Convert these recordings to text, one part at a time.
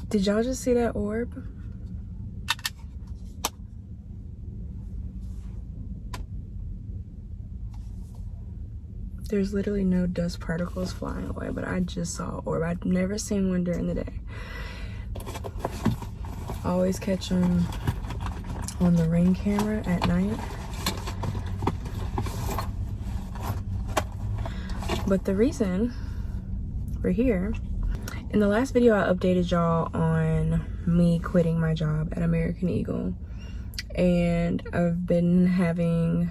Did y'all just see that orb? There's literally no dust particles flying away, but I just saw an orb. I'd never seen one during the day. Always catch them on the Ring camera at night. But the reason we're here, in the last video I updated y'all on me quitting my job at American Eagle, and I've been having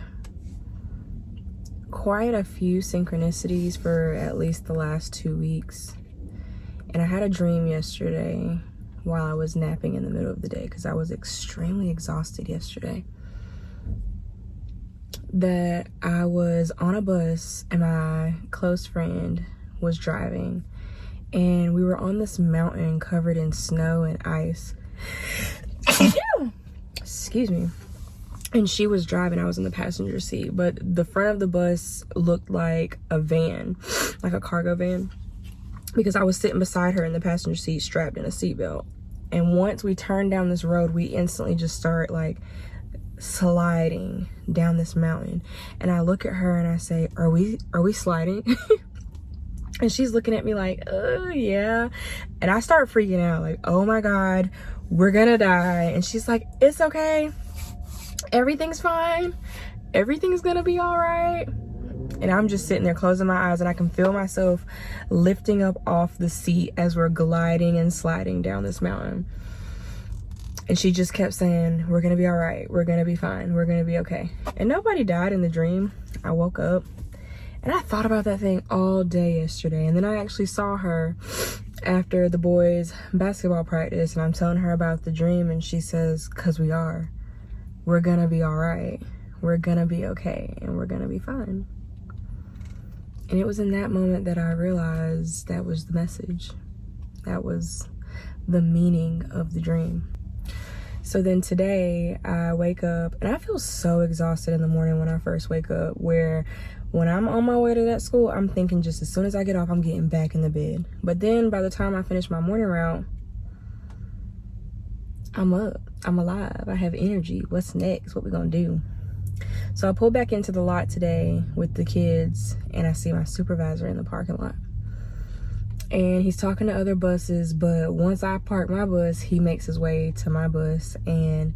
quite a few synchronicities for at least the last 2 weeks. And I had a dream yesterday while I was napping in the middle of the day, because I was extremely exhausted yesterday, that I was on a bus and my close friend was driving, and we were on this mountain covered in snow and ice. Excuse me. And she was driving, I was in the passenger seat, but the front of the bus looked like a van, like a cargo van, because I was sitting beside her in the passenger seat strapped in a seatbelt. And once we turned down this road, we instantly just start like sliding down this mountain. And I look at her and I say, are we sliding? And she's looking at me like, oh yeah. And I start freaking out like, oh my God, we're gonna die. And she's like, it's okay. Everything's fine. Everything's gonna be all right. And I'm just sitting there closing my eyes, and I can feel myself lifting up off the seat as we're gliding and sliding down this mountain. And she just kept saying, we're gonna be all right. We're gonna be fine. We're gonna be okay. And nobody died in the dream. I woke up and I thought about that thing all day yesterday. And then I actually saw her after the boys' basketball practice, and I'm telling her about the dream, and she says, "'Cause we are. We're gonna be all right. We're gonna be okay, and we're gonna be fine." And it was in that moment that I realized that was the message. That was the meaning of the dream. So then today I wake up, and I feel so exhausted in the morning when I first wake up, where when I'm on my way to that school, I'm thinking just as soon as I get off, I'm getting back in the bed. But then by the time I finish my morning route, I'm up, I'm alive, I have energy. What's next? What we gonna do? So I pulled back into the lot today with the kids, and I see my supervisor in the parking lot. And he's talking to other buses, but once I park my bus, he makes his way to my bus. And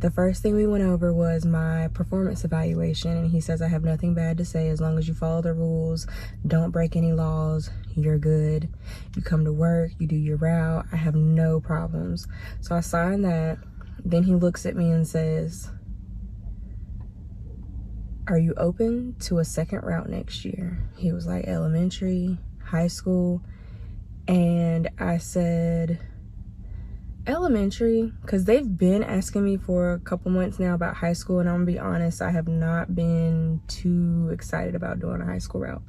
the first thing we went over was my performance evaluation. And he says, I have nothing bad to say. As long as you follow the rules, don't break any laws, you're good. You come to work, you do your route, I have no problems. So I signed that. Then he looks at me and says, are you open to a second route next year? He was like, elementary, high school. And I said, elementary, because they've been asking me for a couple months now about high school, and I'm gonna be honest, I have not been too excited about doing a high school route.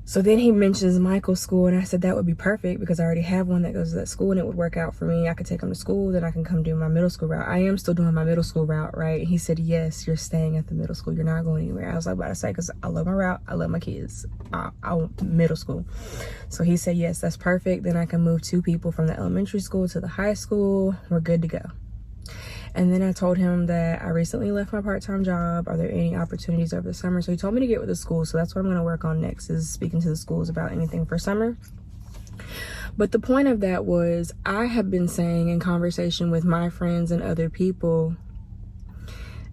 So then he mentions Michael's school, and I said that would be perfect because I already have one that goes to that school, and it would work out for me. I could take him to school, then I can come do my middle school route. I am still doing my middle school route, right? He said, yes, you're staying at the middle school. You're not going anywhere. I was like, about to say, because I love my route. I love my kids. I want middle school. So he said, yes, that's perfect. Then I can move 2 people from the elementary school to the high school. We're good to go. And then I told him that I recently left my part-time job. Are there any opportunities over the summer? So he told me to get with the school. So that's what I'm going to work on next, is speaking to the schools about anything for summer. But the point of that was, I have been saying in conversation with my friends and other people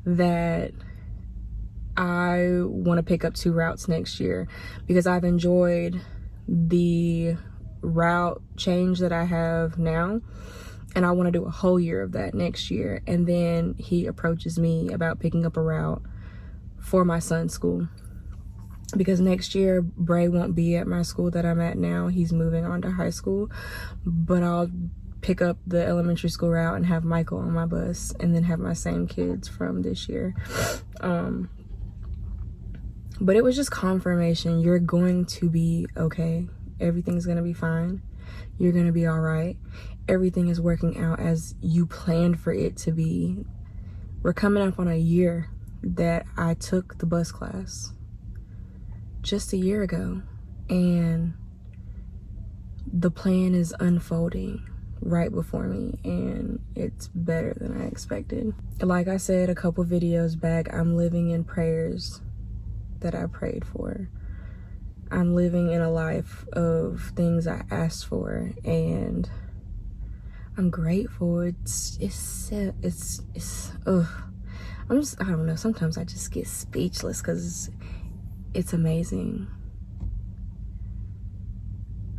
that I want to pick up 2 routes next year, because I've enjoyed the route change that I have now. And I want to do a whole year of that next year. And then he approaches me about picking up a route for my son's school. Because next year, Bray won't be at my school that I'm at now. He's moving on to high school. But I'll pick up the elementary school route and have Michael on my bus. And then have my same kids from this year. But it was just confirmation. You're going to be okay. Everything's going to be fine. You're going to be all right. Everything is working out as you planned for it to be. We're coming up on a year that I took the bus class. Just a year ago. And the plan is unfolding. right before me, and it's better than I expected. Like I said a couple videos back, I'm living in prayers that I prayed for. I'm living in a life of things I asked for, and I'm grateful. I don't know, sometimes I just get speechless because it's amazing.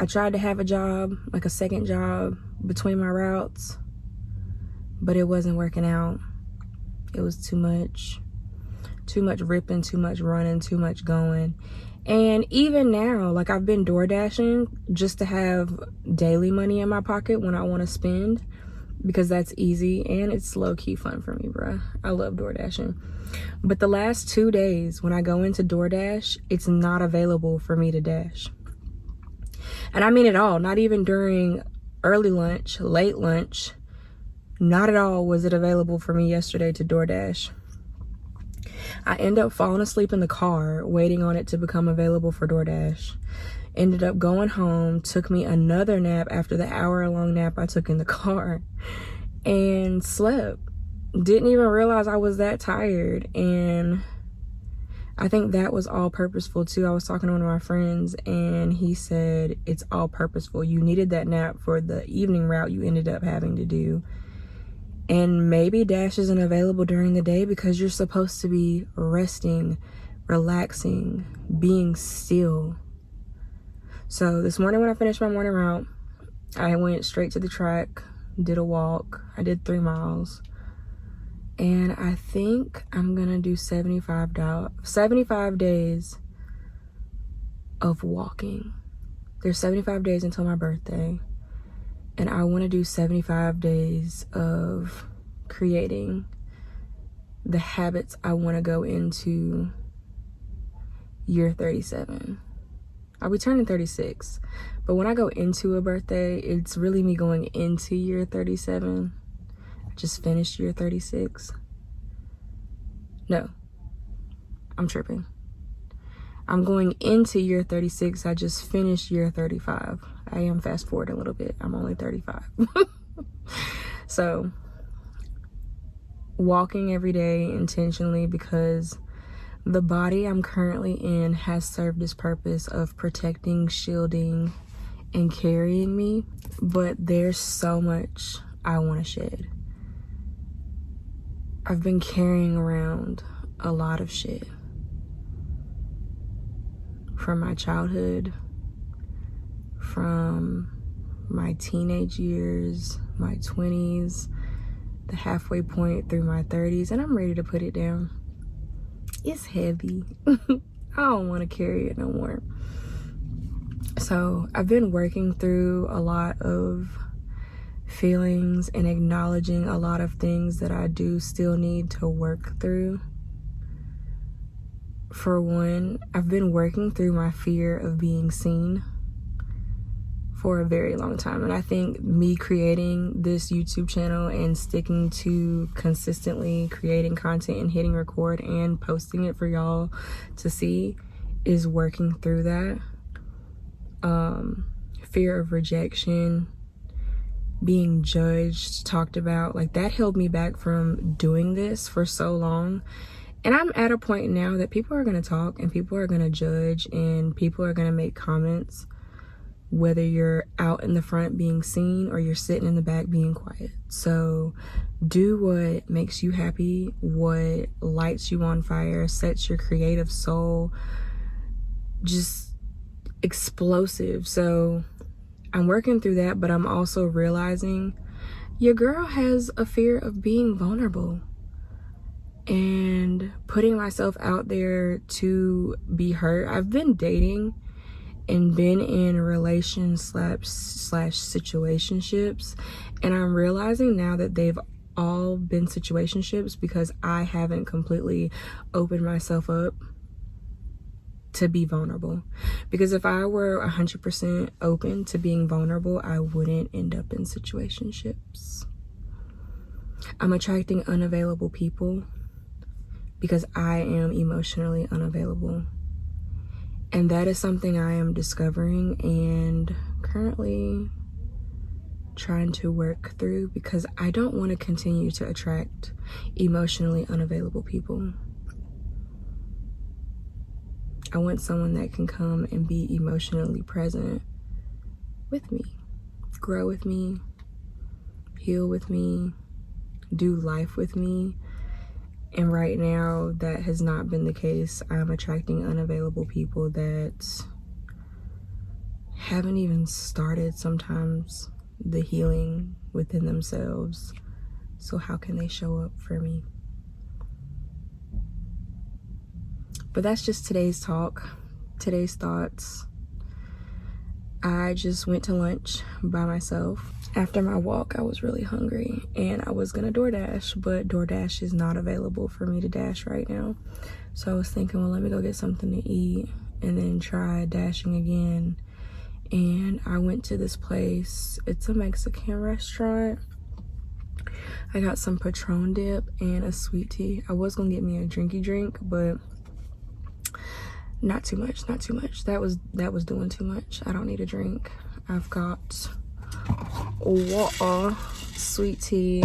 I tried to have a job, like a second job between my routes, but it wasn't working out. It was too much ripping, too much running, too much going. And even now, like, I've been door dashing just to have daily money in my pocket when I want to spend, because that's easy and it's low-key fun for me, bruh. I love door dashing. But the last 2 days when I go into DoorDash, it's not available for me to dash. And I mean it all, not even during early lunch, late lunch. Not at all was it available for me yesterday to DoorDash. I end up falling asleep in the car, waiting on it to become available for DoorDash. Ended up going home, took me another nap after the hour-long nap I took in the car, and slept. Didn't even realize I was that tired, and I think that was all purposeful too. I was talking to one of my friends, and he said it's all purposeful. You needed that nap for the evening route you ended up having to do. And maybe Dash isn't available during the day because you're supposed to be resting, relaxing, being still. So this morning when I finished my morning route, I went straight to the track, did a walk. I did 3 miles. And I think I'm gonna do 75 days of walking. There's 75 days until my birthday. And I want to do 75 days of creating the habits I want to go into year 37. I'll be turning 36. But when I go into a birthday, it's really me going into year 37. I just finished year 36. No, I'm tripping. I'm going into year 36. I just finished year 35. I am fast forwarding a little bit. I'm only 35. So, walking every day intentionally, because the body I'm currently in has served its purpose of protecting, shielding, and carrying me. But there's so much I want to shed. I've been carrying around a lot of shit. From my childhood, from my teenage years, my 20s, the halfway point through my 30s, and I'm ready to put it down. It's heavy. I don't want to carry it no more. So I've been working through a lot of feelings and acknowledging a lot of things that I do still need to work through. For one, I've been working through my fear of being seen for a very long time. And I think me creating this YouTube channel and sticking to consistently creating content and hitting record and posting it for y'all to see is working through that. Fear of rejection, being judged, talked about, like that held me back from doing this for so long. And I'm at a point now that people are going to talk and people are going to judge and people are going to make comments, whether you're out in the front being seen or you're sitting in the back being quiet. So do what makes you happy, what lights you on fire, sets your creative soul just explosive. So I'm working through that, but I'm also realizing your girl has a fear of being vulnerable. And putting myself out there to be hurt. I've been dating and been in relations slash situationships, and I'm realizing now that they've all been situationships because I haven't completely opened myself up to be vulnerable. Because if I were 100% open to being vulnerable, I wouldn't end up in situationships. I'm attracting unavailable people because I am emotionally unavailable. And that is something I am discovering and currently trying to work through, because I don't want to continue to attract emotionally unavailable people. I want someone that can come and be emotionally present with me, grow with me, heal with me, do life with me. And right now, that has not been the case. I'm attracting unavailable people that haven't even started sometimes the healing within themselves. So how can they show up for me? But that's just today's talk, today's thoughts. I just went to lunch by myself. After my walk, I was really hungry and I was gonna DoorDash, but DoorDash is not available for me to dash right now. So I was thinking, well, let me go get something to eat and then try dashing again. And I went to this place. It's a Mexican restaurant. I got some Patron dip and a sweet tea. I was gonna get me a drinky drink, but not too much. That was doing too much. I don't need a drink. I've got water, sweet tea,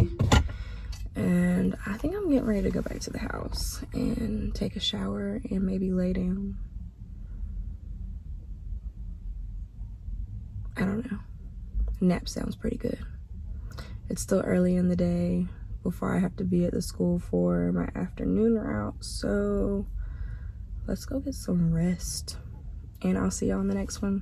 and I think I'm getting ready to go back to the house and take a shower and maybe lay down. I don't know. Nap sounds pretty good. It's still early in the day before I have to be at the school for my afternoon route, so let's go get some rest, and I'll see y'all in the next one.